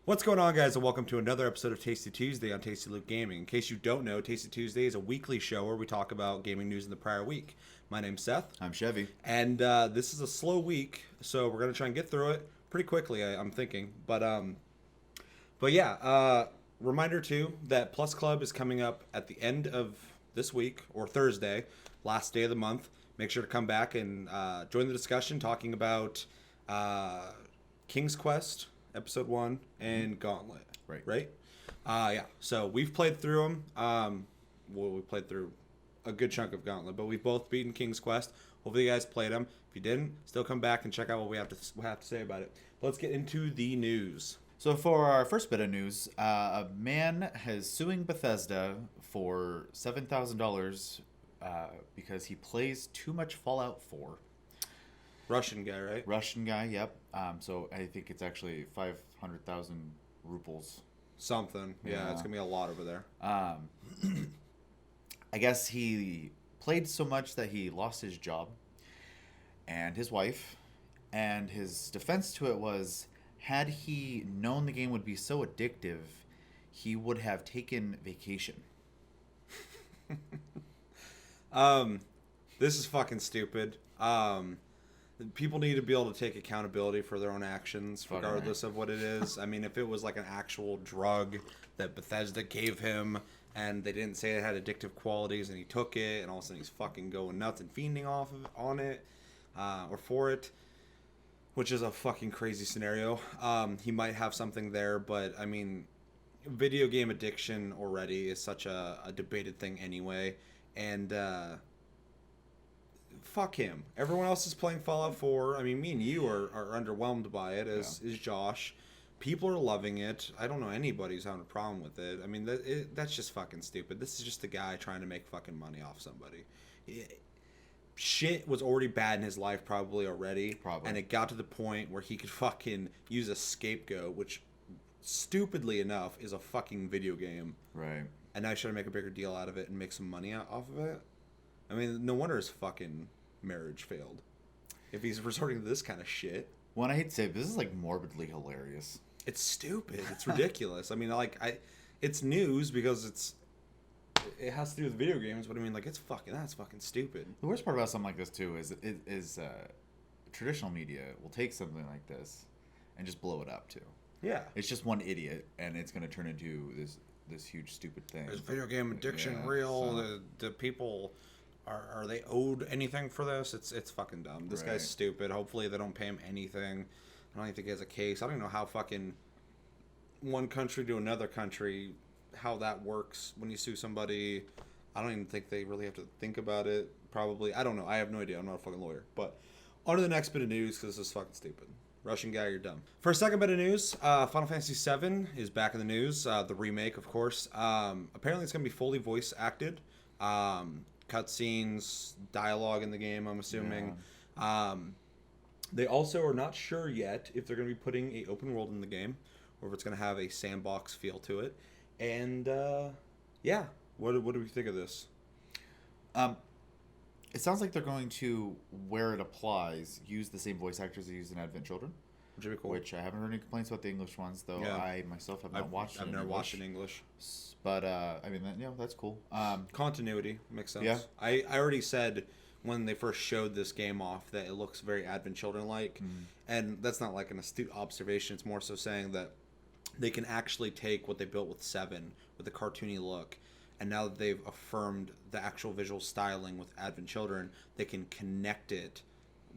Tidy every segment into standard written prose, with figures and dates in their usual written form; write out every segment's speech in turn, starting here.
What's going on, guys, and welcome to another episode of Tasty Tuesday on Tasty Loot Gaming. In case you don't know, Tasty Tuesday is a weekly show where we talk about gaming news in the prior week. My name's Seth. I'm Chevy. And this is a slow week, so we're going to try and get through it pretty quickly, I'm thinking. But yeah, reminder, too, that Plus Club is coming up at the end of this week, or Thursday, last day of the month. Make sure to come back and join the discussion talking about King's Quest, Episode 1, and Gauntlet. Right? Yeah. So we've played through them. We played through a good chunk of Gauntlet, but we've both beaten King's Quest. Hopefully you guys played them. If you didn't, still come back and check out what we have to say about it. Let's get into the news. So for our first bit of news, a man is suing Bethesda for $7,000 because he plays too much Fallout 4. Russian guy, right? Russian guy, yep. So I think it's actually 500,000 rubles. Something. Yeah, it's going to be a lot over there. I guess he played so much that he lost his job and his wife. And his defense to it was, had he known the game would be so addictive, he would have taken vacation. This is fucking stupid. People need to be able to take accountability for their own actions, regardless of what it is. I mean, if it was like an actual drug that Bethesda gave him, and they didn't say it had addictive qualities, and he took it, and all of a sudden he's fucking going nuts and fiending on it, or for it, which is a fucking crazy scenario. He might have something there, but I mean, video game addiction already is such a debated thing anyway, and fuck him. Everyone else is playing Fallout 4. I mean, me and you are underwhelmed by it, as is Josh. People are loving it. I don't know anybody who's having a problem with it. I mean, that's just fucking stupid. This is just a guy trying to make fucking money off somebody. Shit was already bad in his life probably already. And it got to the point where he could fucking use a scapegoat, which, stupidly enough, is a fucking video game. Right. And now he's trying to make a bigger deal out of it and make some money off of it. I mean, no wonder his fucking marriage failed if he's resorting to this kind of shit. Well, I hate to say it, this is like morbidly hilarious. It's stupid. It's ridiculous. I mean, it's news because it has to do with video games, but I mean, like, that's fucking stupid. The worst part about something like this too is traditional media will take something like this and just blow it up too. Yeah, it's just one idiot, and it's going to turn into this huge stupid thing. Is video game addiction real? So. The people are they owed anything for this? It's fucking dumb. This guy's stupid. Hopefully they don't pay him anything. I don't even think he has a case. I don't even know how fucking one country to another country, how that works when you sue somebody. I don't even think they really have to think about it. Probably. I don't know. I have no idea. I'm not a fucking lawyer. But on to the next bit of news, because this is fucking stupid. Russian guy, you're dumb. For a second bit of news, Final Fantasy VII is back in the news. The remake, of course. Apparently it's going to be fully voice acted. Cutscenes, dialogue in the game, I'm assuming. Yeah. They also are not sure yet if they're going to be putting an open world in the game, or if it's going to have a sandbox feel to it. And, yeah, what do we think of this? It sounds like they're going to, where it applies, use the same voice actors they use in Advent Children. Which would be cool. Which I haven't heard any complaints about the English ones, though. Yeah. I myself have not watched it. I've never watched in English. But, I mean, that's cool. Continuity makes sense. Yeah. I already said when they first showed this game off that it looks very Advent Children-like. Mm. And that's not like an astute observation. It's more so saying that they can actually take what they built with 7, with the cartoony look, and now that they've affirmed the actual visual styling with Advent Children, they can connect it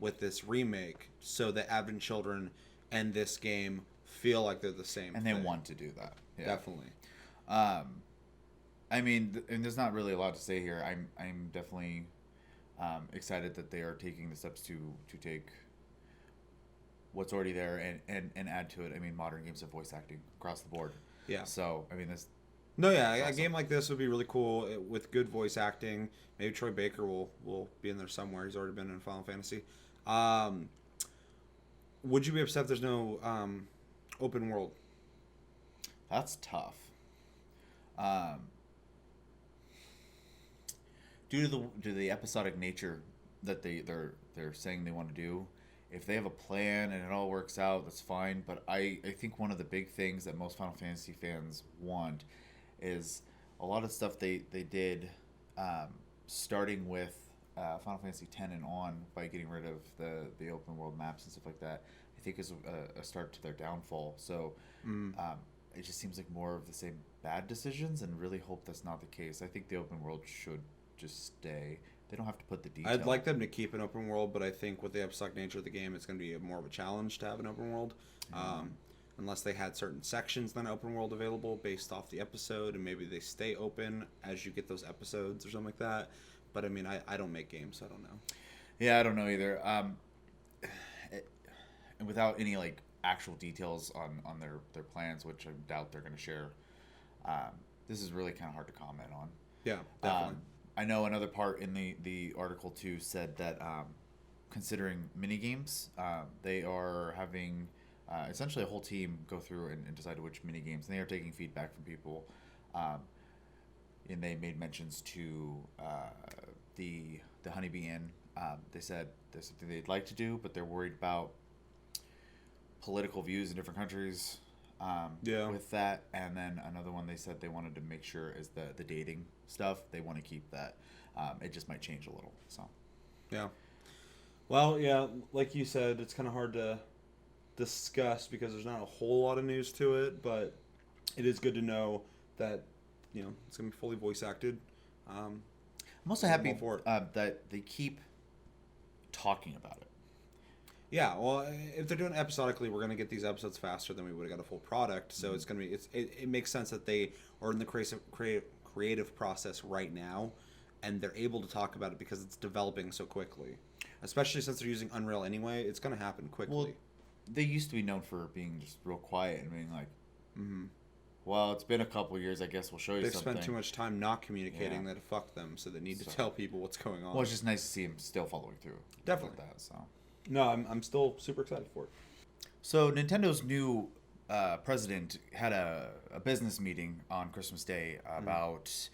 with this remake so that Advent Children and this game feel like they're the same and thing. They want to do that. Yeah. Definitely. I mean, and there's not really a lot to say here. I'm definitely excited that they are taking the steps to take what's already there and add to it. I mean, modern games have voice acting across the board. Yeah. So, I mean, a game like this would be really cool with good voice acting. Maybe Troy Baker will be in there somewhere. He's already been in Final Fantasy. Would you be upset if there's no open world? That's tough. Due to the episodic nature that they're saying they want to do, if they have a plan and it all works out, that's fine. But I think one of the big things that most Final Fantasy fans want is a lot of stuff they did, starting with Final Fantasy X and on, by getting rid of the open world maps and stuff like that. I think is a start to their downfall. So it just seems like more of the same bad decisions, and really hope that's not the case. I think the open world should just stay. They don't have to put the detail. I'd like them to keep an open world, but I think with the episodic nature of the game, it's going to be more of a challenge to have an open world. Unless they had certain sections than open world available based off the episode, and maybe they stay open as you get those episodes or something like that. But I mean, I don't make games, so I don't know. Yeah, I don't know either. And without any like actual details on their plans, which I doubt they're going to share, this is really kind of hard to comment on. Yeah, definitely. I know another part in the article too said that considering mini games, they are having essentially a whole team go through and decide which mini games, and they are taking feedback from people. And they made mentions to the Honeybee Inn. They said there's something they'd like to do, but they're worried about political views in different countries with that. And then another one they said they wanted to make sure is the dating stuff. They want to keep that. It just might change a little. So yeah. Well, yeah, like you said, it's kind of hard to discuss because there's not a whole lot of news to it, but it is good to know that, you know, it's going to be fully voice acted. I'm also happy that they keep talking about it. Yeah, well, if they're doing it episodically, we're going to get these episodes faster than we would have got a full product. So it's going to be, it makes sense that they are in the creative process right now, and they're able to talk about it because it's developing so quickly. Especially since they're using Unreal anyway, it's going to happen quickly. Well, they used to be known for being just real quiet and being like, well, it's been a couple of years, I guess we'll show you something. They've spent too much time not communicating that it fucked them, so they need to tell people what's going on. Well, it's just nice to see them still following through. Definitely. With that, so. No, I'm still super excited for it. So Nintendo's new president had a business meeting on Christmas Day about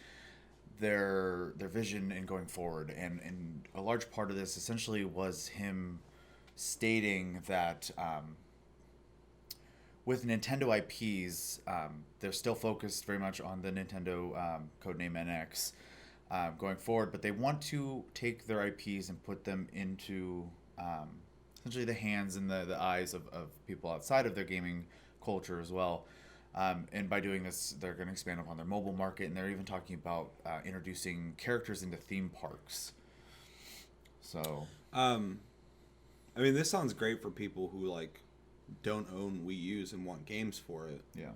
their vision in going forward, and a large part of this essentially was him stating that with Nintendo IPs, they're still focused very much on the Nintendo codename NX going forward, but they want to take their IPs and put them into essentially the hands and the eyes of people outside of their gaming culture as well. And by doing this, they're going to expand upon their mobile market, and they're even talking about introducing characters into theme parks. So, I mean, this sounds great for people who like don't own Wii U's and want games for it. Yeah.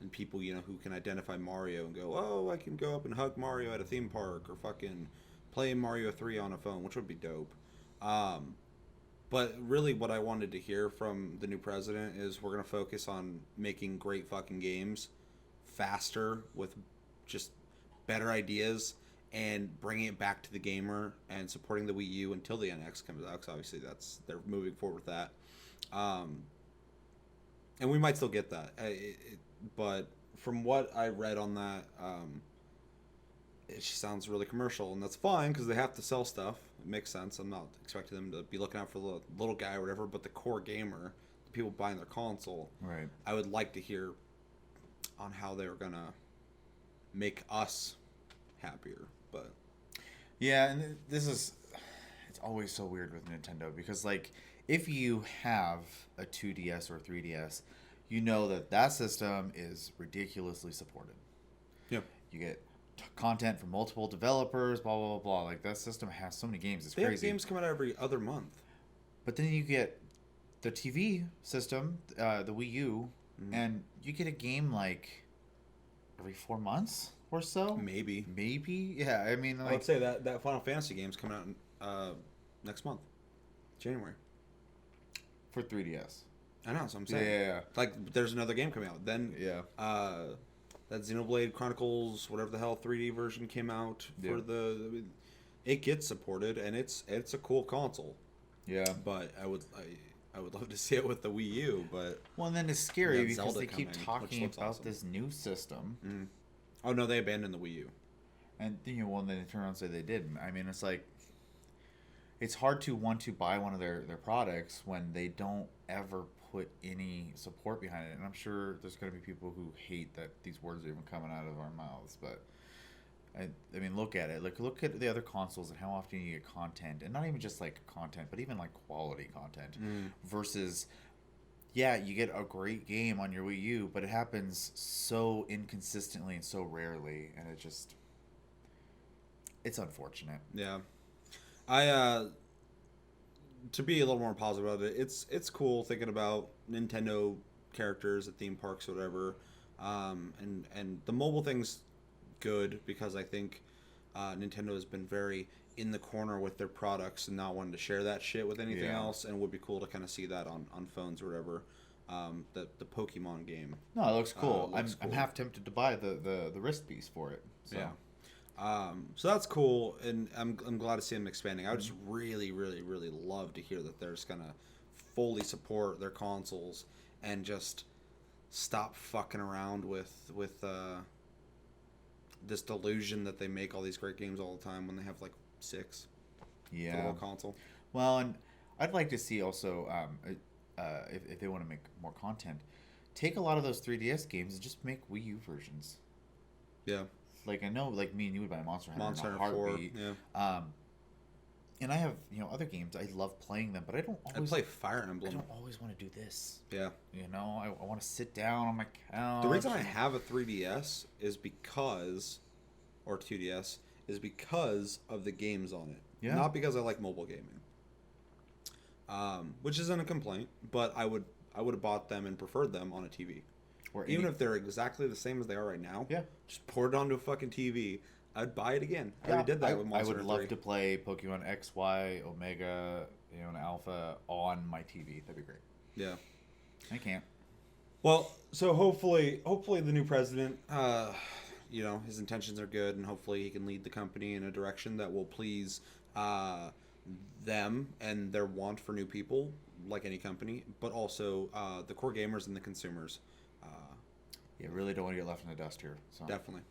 And people, you know, who can identify Mario and go, oh, I can go up and hug Mario at a theme park, or fucking play Mario 3 on a phone, which would be dope. But really what I wanted to hear from the new president is we're going to focus on making great fucking games faster with just better ideas and bringing it back to the gamer and supporting the Wii U until the NX comes out, because obviously they're moving forward with that. And we might still get that. But from what I read on that, it just sounds really commercial, and that's fine because they have to sell stuff. It makes sense. I'm not expecting them to be looking out for the little guy or whatever, but the core gamer, the people buying their console, right? I would like to hear on how they're gonna make us happier. But yeah, and it's always so weird with Nintendo because like if you have a 2DS or 3DS, you know that system is ridiculously supported. Yep. You get content from multiple developers, blah, blah, blah, blah. Like, that system has so many games. It's crazy. They have games come out every other month. But then you get the TV system, the Wii U, and you get a game, like, every 4 months or so? Maybe. Yeah, I mean, like... I would say that Final Fantasy game's coming out next month. January. For 3DS. I know, that's what I'm saying. Yeah. Like, there's another game coming out. Then, that Xenoblade Chronicles, whatever the hell, 3D version came out for it gets supported, and it's a cool console. Yeah. But I would love to see it with the Wii U, but... Well, and then it's scary because they keep talking about this new system. Mm. Oh, no, they abandoned the Wii U. And, then they turn around and say they didn't. I mean, it's like... it's hard to want to buy one of their products when they don't ever put any support behind it. And I'm sure there's going to be people who hate that these words are even coming out of our mouths, but I mean, look at it. Look at the other consoles and how often you get content, and not even just like content, but even like quality content. Versus, yeah, you get a great game on your Wii U, but it happens so inconsistently and so rarely, and it's unfortunate. Yeah, I to be a little more positive about it, it's cool thinking about Nintendo characters at theme parks or whatever, and the mobile thing's good because I think Nintendo has been very in the corner with their products and not wanting to share that shit with anything else, and it would be cool to kind of see that on phones or whatever. The Pokemon game. No, it looks cool. I'm half tempted to buy the wrist piece for it. So. Yeah. So that's cool, and I'm glad to see them expanding. I would just really, really, really love to hear that they're just gonna fully support their consoles and just stop fucking around with this delusion that they make all these great games all the time when they have like 6 for the whole console. Well, and I'd like to see also if they want to make more content, take a lot of those 3DS games and just make Wii U versions. Yeah. Like I know, like me and you would buy Monster Hunter in a heartbeat. 4, yeah. And I have other games. I love playing them, but I don't always. I play Fire Emblem. I don't always want to do this. Yeah. I want to sit down on my couch. The reason I have a 3DS is because, or 2DS, is because of the games on it. Yeah. Not because I like mobile gaming. Which isn't a complaint, but I would have bought them and preferred them on a TV. Or even if they're exactly the same as they are right now. Yeah. Just pour it onto a fucking TV. I'd buy it again. I already did that with Monster Hunter 3. I would love to play Pokemon X, Y, Omega, and Alpha on my TV. That'd be great. Yeah. I can't. Well, so hopefully the new president, his intentions are good, and hopefully he can lead the company in a direction that will please them and their want for new people, like any company, but also the core gamers and the consumers. Really don't want to get left in the dust here. So. Definitely.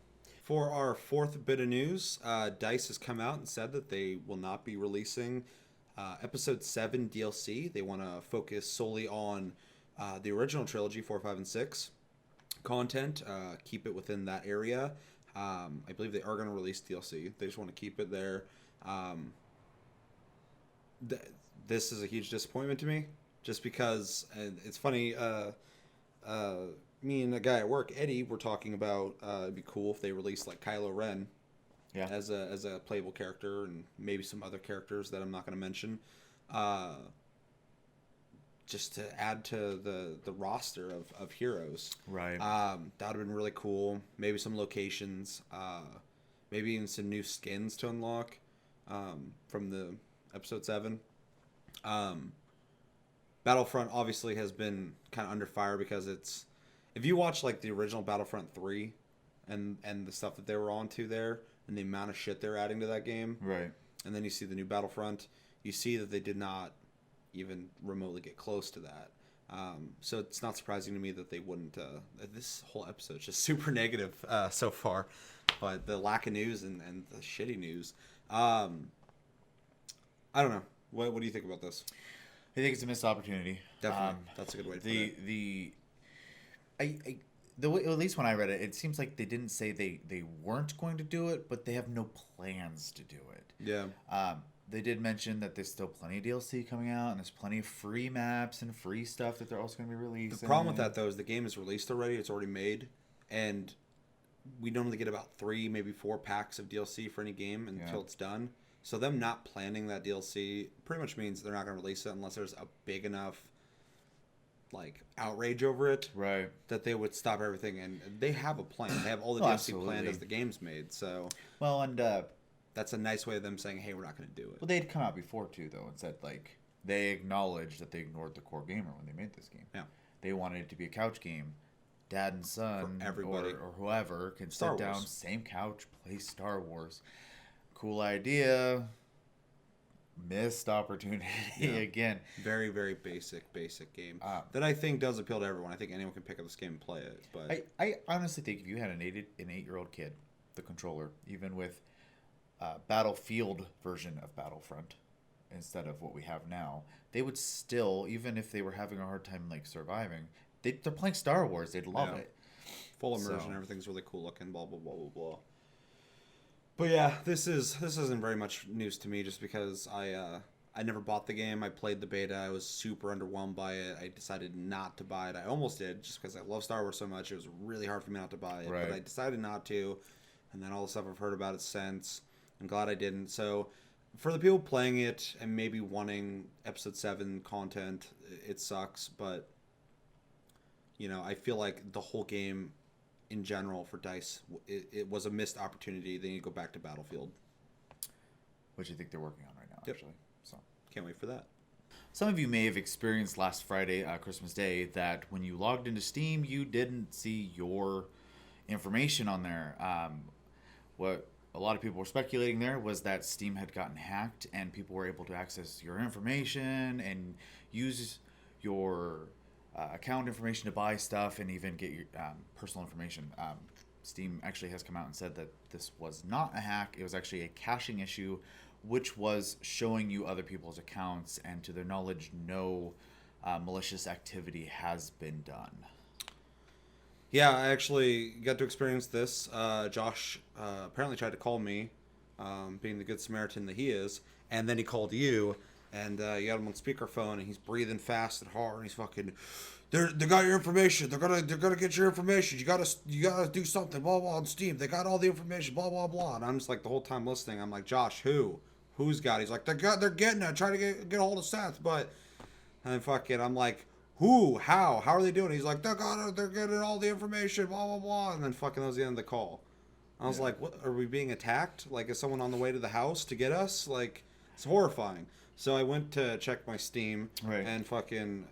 For our fourth bit of news, DICE has come out and said that they will not be releasing Episode VII DLC. They want to focus solely on the original trilogy, 4, 5, and 6 content, keep it within that area. I believe they are going to release DLC. They just want to keep it there. This is a huge disappointment to me, just because it's funny. Me and a guy at work, Eddie, were talking about it'd be cool if they released like Kylo Ren, as a playable character, and maybe some other characters that I'm not going to mention, just to add to the roster of heroes. Right. That would have been really cool. Maybe some locations, maybe even some new skins to unlock from the Episode 7. Battlefront obviously has been kind of under fire because it's. If you watch like the original Battlefront 3 and the stuff that they were onto there and the amount of shit they're adding to that game, right, and then you see the new Battlefront, you see that they did not even remotely get close to that. So it's not surprising to me that they wouldn't. This whole episode is just super negative so far, but the lack of news and the shitty news. I don't know. What do you think about this? I think it's a missed opportunity. Definitely, that's a good way to put it. The way, at least when I read it, it seems like they didn't say they weren't going to do it, but they have no plans to do it. Yeah. They did mention that there's still plenty of DLC coming out, and there's plenty of free maps and free stuff that they're also going to be releasing. The problem with that, though, is the game is released already. It's already made, and we normally get about 3, maybe 4 packs of DLC for any game until it's done. So them not planning that DLC pretty much means they're not going to release it unless there's a big enough like outrage over it, right? That they would stop everything, and they have a plan. They have all the DLC planned as the game's made. So and that's a nice way of them saying, "Hey, we're not going to do it." Well, they'd come out before too, though, and said like they acknowledged that they ignored the core gamer when they made this game. Yeah, they wanted it to be a couch game. Dad and son, for everybody or whoever can sit down, same couch, play Star Wars. Cool idea. Missed opportunity again. Very, very basic game that I think does appeal to everyone. I think anyone can pick up this game and play it. But I honestly think if you had an 8-year-old kid, the controller, even with Battlefield version of Battlefront, instead of what we have now, they would still, even if they were having a hard time like surviving, they're playing Star Wars. They'd love it. Full immersion. Everything's really cool looking. Blah blah blah blah blah. But yeah, this isn't very much news to me, just because I never bought the game. I played the beta. I was super underwhelmed by it. I decided not to buy it. I almost did, just because I love Star Wars so much. It was really hard for me not to buy it. Right. But I decided not to. And then all the stuff I've heard about it since, I'm glad I didn't. So for the people playing it and maybe wanting Episode 7 content, it sucks. But, you know, I feel like the whole game in general for DICE, it was a missed opportunity. They need to go back to Battlefield. Which I think they're working on right now, actually. So can't wait for that. Some of you may have experienced last Friday, Christmas Day, that when you logged into Steam, you didn't see your information on there. What a lot of people were speculating there was that Steam had gotten hacked and people were able to access your information and use your account information to buy stuff and even get your personal information. Steam actually has come out and said that this was not a hack. It was actually a caching issue, which was showing you other people's accounts, and to their knowledge, no malicious activity has been done. Yeah, I actually got to experience this. Josh apparently tried to call me, being the good Samaritan that he is, and then he called you, and you got him on speakerphone, and he's breathing fast and hard, and he's fucking, they got your information. They're gonna get your information. You gotta do something. Blah blah on Steam. They got all the information. Blah blah blah. And I'm just like the whole time listening. I'm like, Josh, who's got it? He's like, they're getting it. Trying to get a hold of Seth, but and fucking, I'm like, who? How are they doing it? He's like, they're getting all the information, blah, blah, blah. And then fucking that was the end of the call. I was like, what? Are we being attacked? Like, is someone on the way to the house to get us? Like, it's horrifying. So I went to check my Steam, and fucking,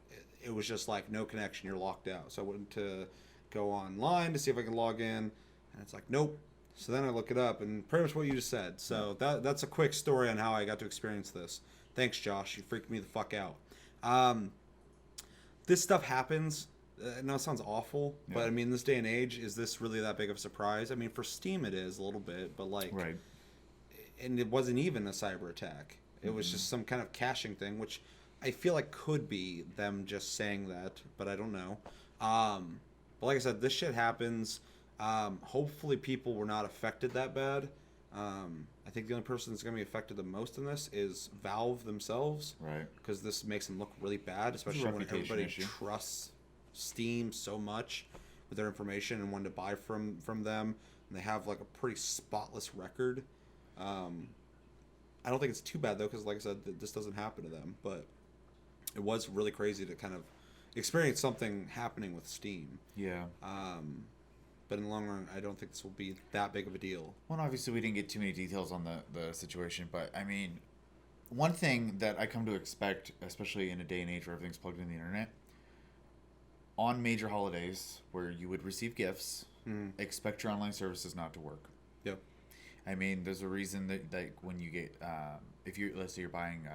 it was just like, no connection, you're locked out. So I went to go online to see if I could log in, and it's like, nope. So then I look it up, and pretty much what you just said. So that's a quick story on how I got to experience this. Thanks, Josh. You freaked me the fuck out. This stuff happens. I know it sounds awful, but I mean, this day and age, is this really that big of a surprise? I mean, for Steam it is a little bit, but like, and it wasn't even a cyber attack. It was just some kind of caching thing, which I feel like could be them just saying that, but I don't know. But like I said, this shit happens. Hopefully people were not affected that bad. I think the only person that's going to be affected the most in this is Valve themselves. Right. Because this makes them look really bad, especially when everybody trusts Steam so much with their information and wanted to buy from them. And they have like a pretty spotless record. I don't think it's too bad though, because like I said, this doesn't happen to them. But it was really crazy to kind of experience something happening with Steam. Yeah. But in the long run, I don't think this will be that big of a deal. Well, obviously, we didn't get too many details on the situation, but I mean, one thing that I come to expect, especially in a day and age where everything's plugged in the internet, on major holidays where you would receive gifts, expect your online services not to work. Yep. I mean, there's a reason that when you get, if you let's say you're buying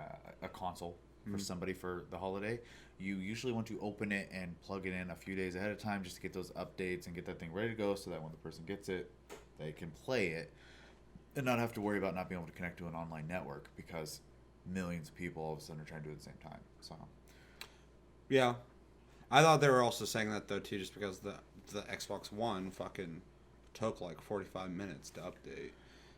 a console for somebody for the holiday, you usually want to open it and plug it in a few days ahead of time just to get those updates and get that thing ready to go so that when the person gets it, they can play it and not have to worry about not being able to connect to an online network because millions of people all of a sudden are trying to do it at the same time. So, yeah. I thought they were also saying that though too, just because the Xbox One fucking took like 45 minutes to update.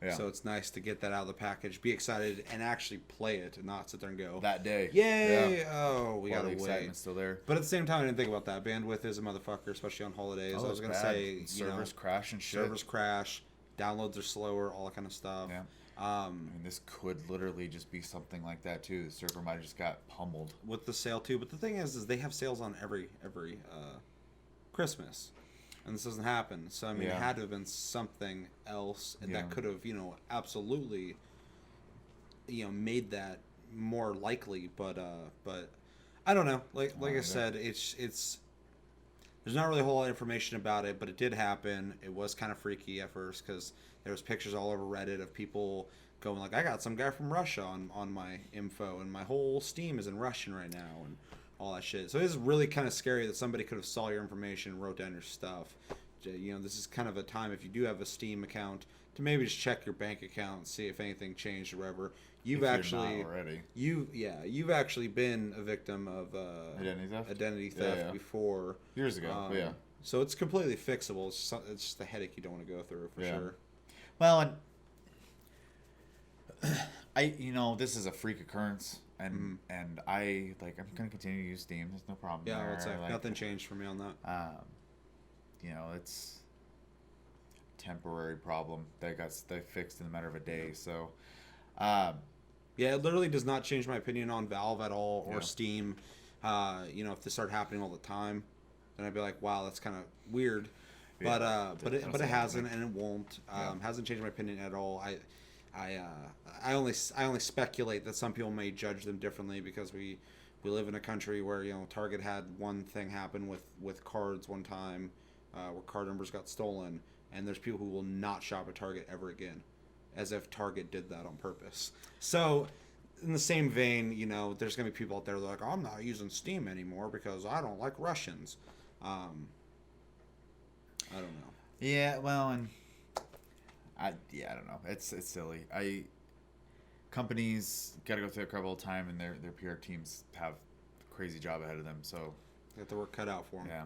Yeah. So it's nice to get that out of the package, be excited, and actually play it, and not sit there and go that day. Yay! Yeah. Oh, we gotta wait. Excitement's still there. But at the same time, I didn't think about that. Bandwidth is a motherfucker, especially on holidays. I was gonna say servers crash and shit. Servers crash, downloads are slower, all that kind of stuff. Yeah. I mean, this could literally just be something like that too. The server might have just got pummeled with the sale too. But the thing is they have sales on every Christmas. And this doesn't happen. So, I mean, it had to have been something else that could have, absolutely, made that more likely. But I don't know. Like I said, it's there's not really a whole lot of information about it, but it did happen. It was kind of freaky at first because there was pictures all over Reddit of people going like, I got some guy from Russia on my info, and my whole Steam is in Russian right now, and all that shit. So it is really kind of scary that somebody could have saw your information and wrote down your stuff. This is kind of a time, if you do have a Steam account, to maybe just check your bank account and see if anything changed or whatever. you've If actually you're not already. you've actually been a victim of identity theft before Years ago. Yeah. So it's completely fixable. It's just a headache you don't want to go through for sure. Well, and this is a freak occurrence, and I'm gonna continue to use Steam. There's no problem. Yeah, there. it's like nothing changed for me on that. It's a temporary problem that they fixed in a matter of a day. So, yeah, it literally does not change my opinion on Valve at all or Steam. If this started happening all the time, then I'd be like, wow, that's kind of weird. But it hasn't, and it won't. Hasn't changed my opinion at all. I only speculate that some people may judge them differently because we live in a country where Target had one thing happen with cards one time, where card numbers got stolen, and there's people who will not shop at Target ever again, as if Target did that on purpose. So, in the same vein, there's gonna be people out there that are like, I'm not using Steam anymore because I don't like Russians. I don't know. Yeah, well, and I don't know. It's silly. Companies got to go through a crap all the time, and their PR teams have a crazy job ahead of them. So they got the work cut out for them. Yeah.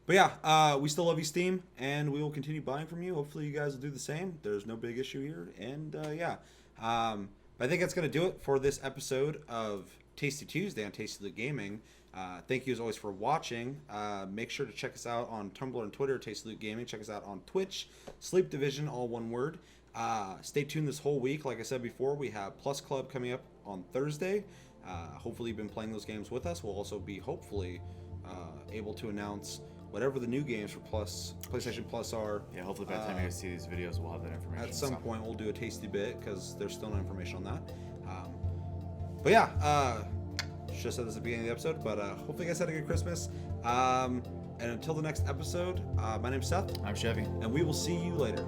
But yeah, we still love you, Steam, and we will continue buying from you. Hopefully, you guys will do the same. There's no big issue here, and but I think that's gonna do it for this episode of Tasty Tuesday on Tasty Loot Gaming. Thank you as always for watching. Make sure to check us out on Tumblr and Twitter, Tasty Loot Gaming. Check us out on Twitch, Sleep Division, all one word. Stay tuned this whole week. Like I said before, we have Plus Club coming up on Thursday. Hopefully you've been playing those games with us. We'll also be hopefully able to announce whatever the new games for PlayStation Plus are. Yeah, hopefully by the time you guys see these videos, we'll have that information. At some point, we'll do a tasty bit because there's still no information on that. But yeah, just said this at the beginning of the episode, but hopefully you guys had a good Christmas. And until the next episode, my name's Seth. I'm Chevy. And we will see you later.